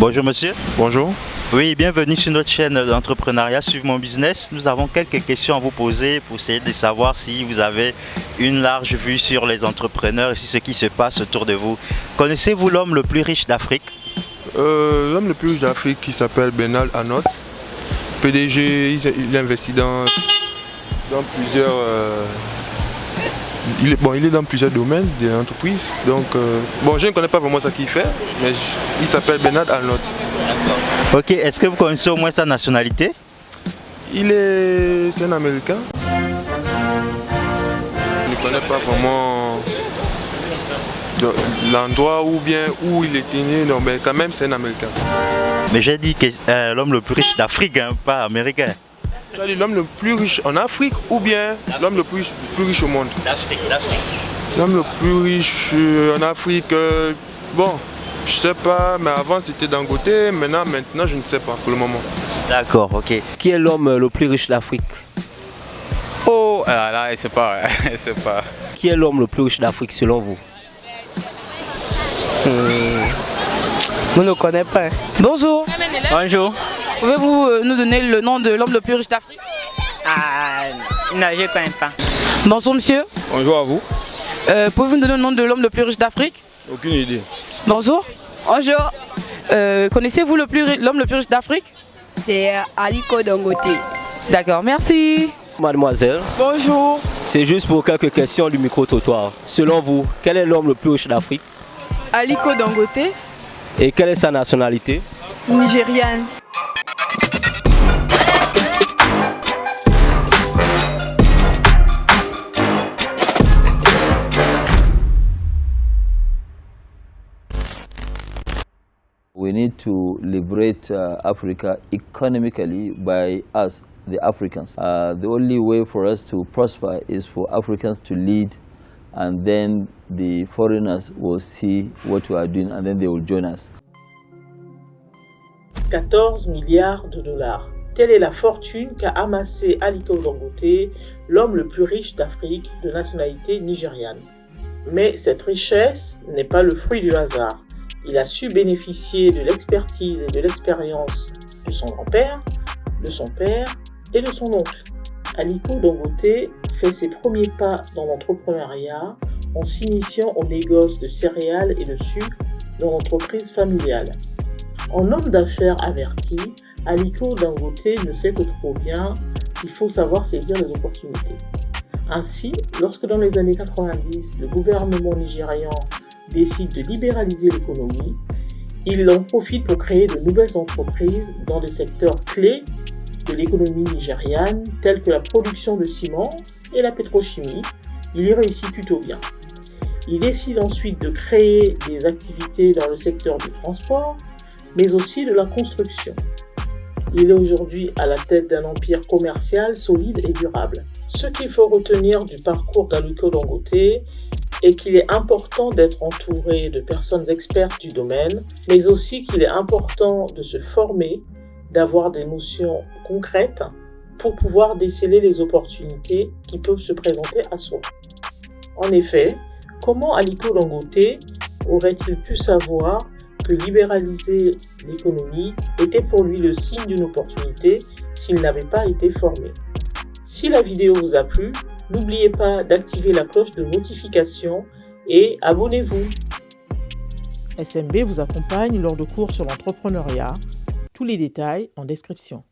Bonjour monsieur. Bonjour. Oui, bienvenue sur notre chaîne d'entrepreneuriat Suivre mon business. Nous avons quelques questions à vous poser pour essayer de savoir si vous avez une large vue sur les entrepreneurs et sur ce qui se passe autour de vous. Connaissez-vous l'homme le plus riche d'Afrique? L'homme le plus riche d'Afrique qui s'appelle Bernard Arnault. PDG, il investit dans plusieurs... il est dans plusieurs domaines de l'entreprise. Donc, je ne connais pas vraiment ce qu'il fait, mais il s'appelle Bernard Arnault. Ok, est-ce que vous connaissez au moins sa nationalité? C'est un Américain. Je ne connais pas vraiment l'endroit où il était né, non, mais quand même c'est un Américain. Mais j'ai dit que l'homme le plus riche d'Afrique, hein, pas américain. Tu as dit l'homme le plus riche en Afrique ou bien l'homme le plus riche au monde? D'Afrique. L'homme le plus riche en Afrique, je sais pas, mais avant c'était Dangote, maintenant je ne sais pas pour le moment. D'accord, ok. Qui est l'homme le plus riche d'Afrique? Oh, là, je sais pas, je sais pas. Qui est l'homme le plus riche d'Afrique selon vous? On ne connaît pas. Bonjour. Bonjour. Pouvez-vous nous donner le nom de l'homme le plus riche d'Afrique? Non, je ne connais pas. Bonjour monsieur. Bonjour à vous. Pouvez-vous nous donner le nom de l'homme le plus riche d'Afrique? Aucune idée. Bonjour. Bonjour. Connaissez-vous l'homme le plus riche d'Afrique? C'est Aliko Dangote. D'accord, merci. Mademoiselle, Bonjour. c'est juste pour quelques questions du micro-trottoir. Selon vous, quel est l'homme le plus riche d'Afrique? Aliko Dangote, Et quelle est sa nationalité? nigériane. We need to liberate Africa economically by us, the Africans. The only way for us to prosper is for Africans to lead, and then the foreigners will see what we are doing and then they will join us. 14 milliards de dollars. Telle est la fortune qu'a amassé Aliko Dangote, l'homme le plus riche d'Afrique de nationalité nigériane. Mais cette richesse n'est pas le fruit du hasard. Il a su bénéficier de l'expertise et de l'expérience de son grand-père, de son père et de son oncle. Aliko Dangote fait ses premiers pas dans l'entrepreneuriat en s'initiant au négoce de céréales et de sucre dans l'entreprise familiale. En homme d'affaires averti, Aliko Dangote ne sait que trop bien qu'il faut savoir saisir les opportunités. Ainsi, lorsque dans les années 90, le gouvernement nigérian décide de libéraliser l'économie, il en profite pour créer de nouvelles entreprises dans des secteurs clés de l'économie nigériane, tels que la production de ciment et la pétrochimie. Il y réussit plutôt bien. Il décide ensuite de créer des activités dans le secteur du transport, mais aussi de la construction. Il est aujourd'hui à la tête d'un empire commercial solide et durable. Ce qu'il faut retenir du parcours d'Aliko Dangote est qu'il est important d'être entouré de personnes expertes du domaine, mais aussi qu'il est important de se former, d'avoir des notions concrètes pour pouvoir déceler les opportunités qui peuvent se présenter à soi. En effet, comment Aliko Dangote aurait-il pu savoir que libéraliser l'économie était pour lui le signe d'une opportunité s'il n'avait pas été formé? Si la vidéo vous a plu, n'oubliez pas d'activer la cloche de notification et abonnez-vous. SMB vous accompagne lors de cours sur l'entrepreneuriat. Tous les détails en description.